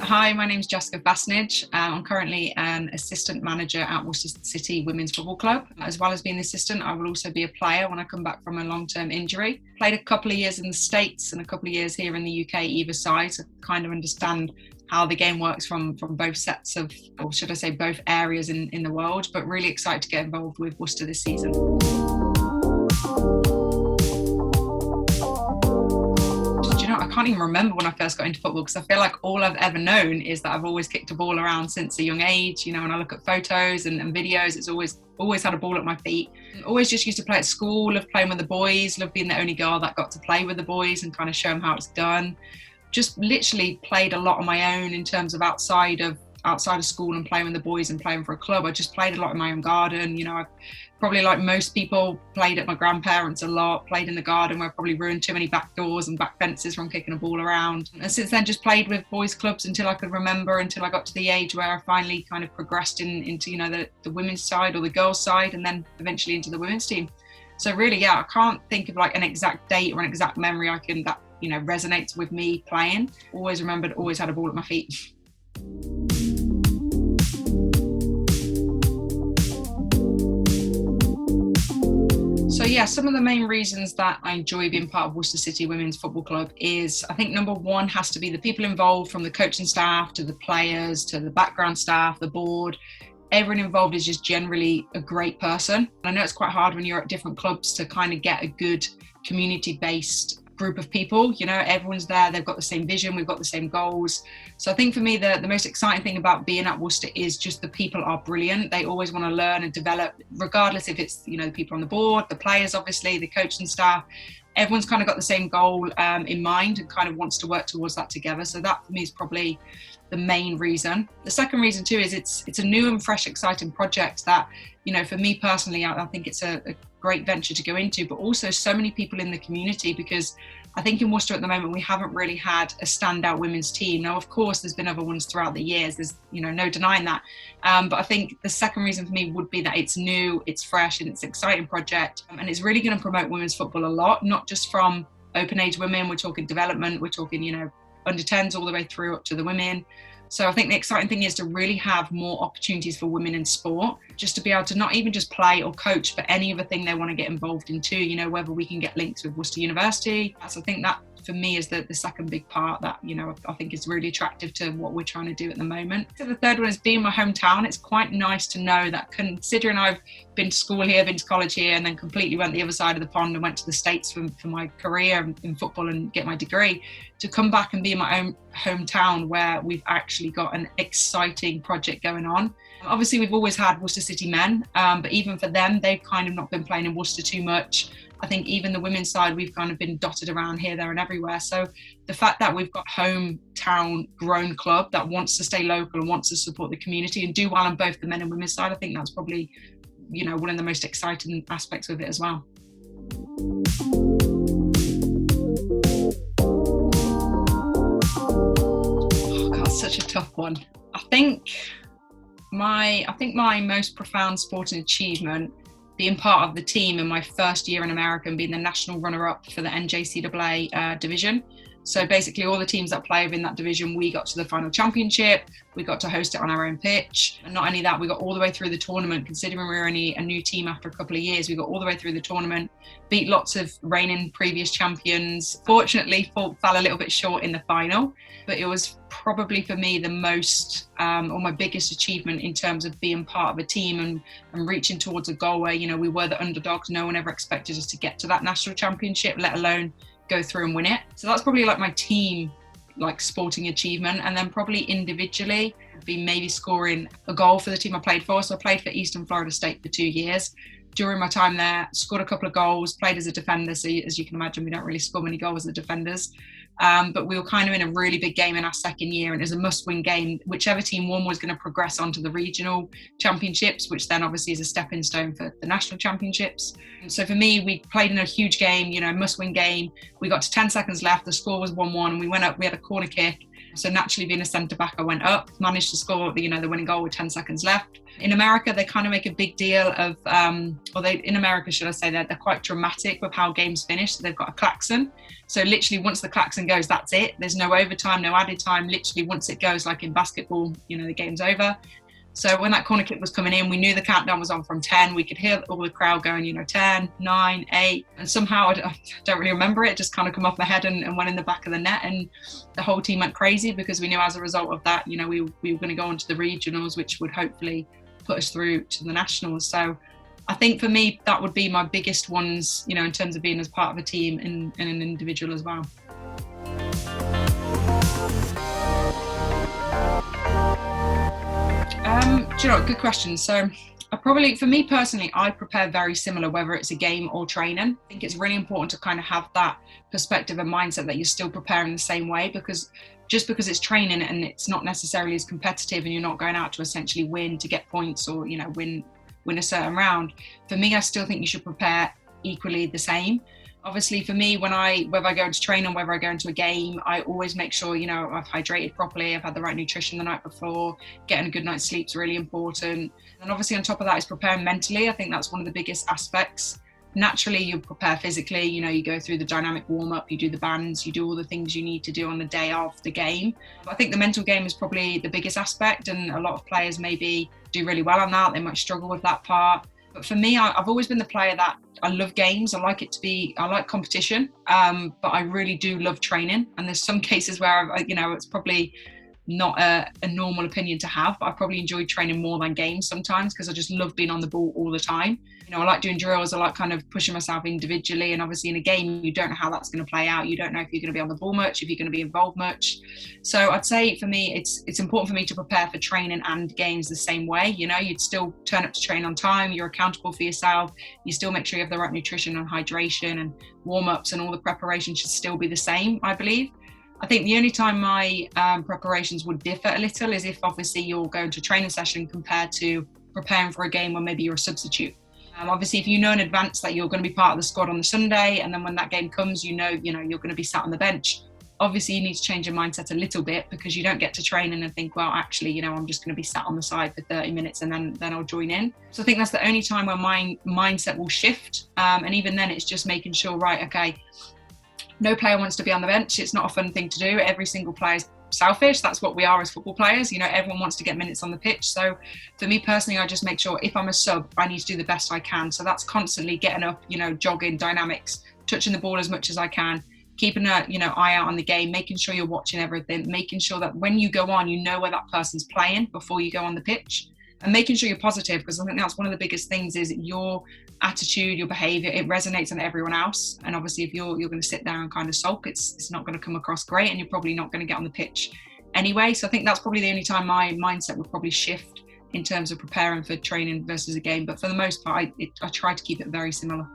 Hi, my name's Jessica Fassnidge. I'm currently an assistant manager at Worcester City Women's Football Club. As well as being an assistant, I will also be a player when I come back from a long-term injury. Played a couple of years in the States and a couple of years here in the UK, either side, to kind of understand how the game works from both sets of, or should I say, both areas in the world. But really excited to get involved with Worcester this season. I can't even remember when I first got into football, because I feel like all I've ever known is that I've always kicked a ball around since a young age. You know, when I look at photos and videos, it's always had a ball at my feet. Always just used to play at school, loved playing with the boys, loved being the only girl that got to play with the boys and kind of show them how it's done. Just literally played a lot on my own in terms of outside of school and playing with the boys and playing for a club. I just played a lot in my own garden. You know, I probably, like most people, played at my grandparents a lot, played in the garden where I probably ruined too many back doors and back fences from kicking a ball around. And since then, just played with boys clubs until I could remember, until I got to the age where I finally kind of progressed into, you know, the women's side or the girls' side, and then eventually into the women's team. So really, yeah, I can't think of like an exact date or an exact memory that, you know, resonates with me playing. Always remembered, always had a ball at my feet. So yeah, some of the main reasons that I enjoy being part of Worcester City Women's Football Club is, I think number one has to be the people involved, from the coaching staff to the players to the background staff, the board. Everyone involved is just generally a great person. I know it's quite hard when you're at different clubs to kind of get a good community-based group of people. You know, everyone's there, they've got the same vision, we've got the same goals. So I think for me, the most exciting thing about being at Worcester is just the people are brilliant. They always want to learn and develop, regardless if it's, you know, the people on the board, the players, obviously, the coaching staff. Everyone's kind of got the same goal in mind and kind of wants to work towards that together. So that for me is probably the main reason. The second reason too is it's a new and fresh, exciting project that, you know, for me personally, I think it's a great venture to go into, but also so many people in the community, because I think in Worcester at the moment, we haven't really had a standout women's team. Now, of course, there's been other ones throughout the years. There's, you know, no denying that. But I think the second reason for me would be that it's new, it's fresh, and it's an exciting project. And it's really going to promote women's football a lot, not just from open age women. We're talking development, we're talking, you know, under 10s all the way through up to the women. So I think the exciting thing is to really have more opportunities for women in sport, just to be able to not even just play or coach, but any other thing they want to get involved in too, you know, whether we can get links with Worcester University. So I think that for me is the second big part that, you know, I think is really attractive to what we're trying to do at the moment. So the third one is being my hometown. It's quite nice to know that, considering I've been to school here, been to college here, and then completely went the other side of the pond and went to the States for my career in football and get my degree, to come back and be in my own hometown where we've actually got an exciting project going on. Obviously, we've always had Worcester City men, but even for them, they've kind of not been playing in Worcester too much. I think even the women's side, we've kind of been dotted around here, there and everywhere. So the fact that we've got hometown grown club that wants to stay local and wants to support the community and do well on both the men and women's side, I think that's probably, you know, one of the most exciting aspects of it as well. Oh God, such a tough one. I think my most profound sporting achievement, being part of the team in my first year in America and being the national runner-up for the NJCAA division. So basically all the teams that play within that division, we got to the final championship, we got to host it on our own pitch. And not only that, we got all the way through the tournament. Considering we were only a new team after a couple of years, we got all the way through the tournament, beat lots of reigning previous champions. Fortunately, fell a little bit short in the final, but it was probably for me the most, or my biggest achievement in terms of being part of a team and reaching towards a goal where, you know, we were the underdogs. No one ever expected us to get to that national championship, let alone go through and win it. So that's probably like my team, like sporting achievement. And then probably individually be maybe scoring a goal for the team I played for. So I played for Eastern Florida State for 2 years. During my time there, scored a couple of goals, played as a defender. So as you can imagine, we don't really score many goals as defenders. But we were kind of in a really big game in our second year, and it was a must-win game. Whichever team won was going to progress onto the regional championships, which then obviously is a stepping stone for the national championships. And so for me, we played in a huge game, you know, must-win game. We got to 10 seconds left. The score was 1-1, and we went up. We had a corner kick. So naturally, being a centre back, I went up, managed to score the winning goal with 10 seconds left. In America, they kind of make a big deal of, in America, should I say, they're quite dramatic with how games finish. So they've got a klaxon. So literally, once the klaxon goes, that's it. There's no overtime, no added time. Literally, once it goes, like in basketball, the game's over. So when that corner kick was coming in, we knew the countdown was on from 10. We could hear all the crowd going, 10, 9, 8. And somehow, I don't really remember it, just kind of come off my head and went in the back of the net. And the whole team went crazy because we knew as a result of that, we were going to go on to the regionals, which would hopefully put us through to the nationals. So I think for me, that would be my biggest ones, in terms of being as part of a team and an individual as well. Good question. So for me personally, I prepare very similar, whether it's a game or training. I think it's really important to kind of have that perspective and mindset that you're still preparing the same way, because just because it's training and it's not necessarily as competitive and you're not going out to essentially win to get points or, win a certain round. For me, I still think you should prepare equally the same. Obviously, for me, whether I go into training, whether I go into a game, I always make sure, I've hydrated properly, I've had the right nutrition the night before, getting a good night's sleep is really important. And obviously on top of that is preparing mentally. I think that's one of the biggest aspects. Naturally, you prepare physically, you go through the dynamic warm-up, you do the bands, you do all the things you need to do on the day of the game. But I think the mental game is probably the biggest aspect, and a lot of players maybe do really well on that. They might struggle with that part. But for me, I've always been the player that I love games. I like competition, but I really do love training. And there's some cases where, it's probably not a normal opinion to have, but I probably enjoy training more than games sometimes because I just love being on the ball all the time. I like doing drills. I like kind of pushing myself individually. And obviously in a game, you don't know how that's going to play out. You don't know if you're going to be on the ball much, if you're going to be involved much. So I'd say for me, it's important for me to prepare for training and games the same way. You'd still turn up to train on time. You're accountable for yourself. You still make sure you have the right nutrition and hydration and warm-ups, and all the preparation should still be the same, I believe. I think the only time my preparations would differ a little is if obviously you're going to a training session compared to preparing for a game where maybe you're a substitute. Obviously, if you know in advance that you're going to be part of the squad on the Sunday, and then when that game comes, you're going to be sat on the bench. Obviously, you need to change your mindset a little bit, because you don't get to training and think, well, actually, I'm just going to be sat on the side for 30 minutes and then I'll join in. So I think that's the only time where my mindset will shift. And even then, it's just making sure, right, okay, no player wants to be on the bench. It's not a fun thing to do. Every single player is selfish. That's what we are as football players. Everyone wants to get minutes on the pitch. So for me personally, I just make sure if I'm a sub, I need to do the best I can. So that's constantly getting up, jogging, dynamics, touching the ball as much as I can, keeping a eye out on the game, making sure you're watching everything, making sure that when you go on, you know where that person's playing before you go on the pitch, and making sure you're positive, because I think that's one of the biggest things is your attitude, your behaviour, it resonates on everyone else. And obviously if you're going to sit there and kind of sulk, it's not going to come across great, and you're probably not going to get on the pitch anyway. So I think that's probably the only time my mindset would probably shift in terms of preparing for training versus a game. But for the most part, I try to keep it very similar.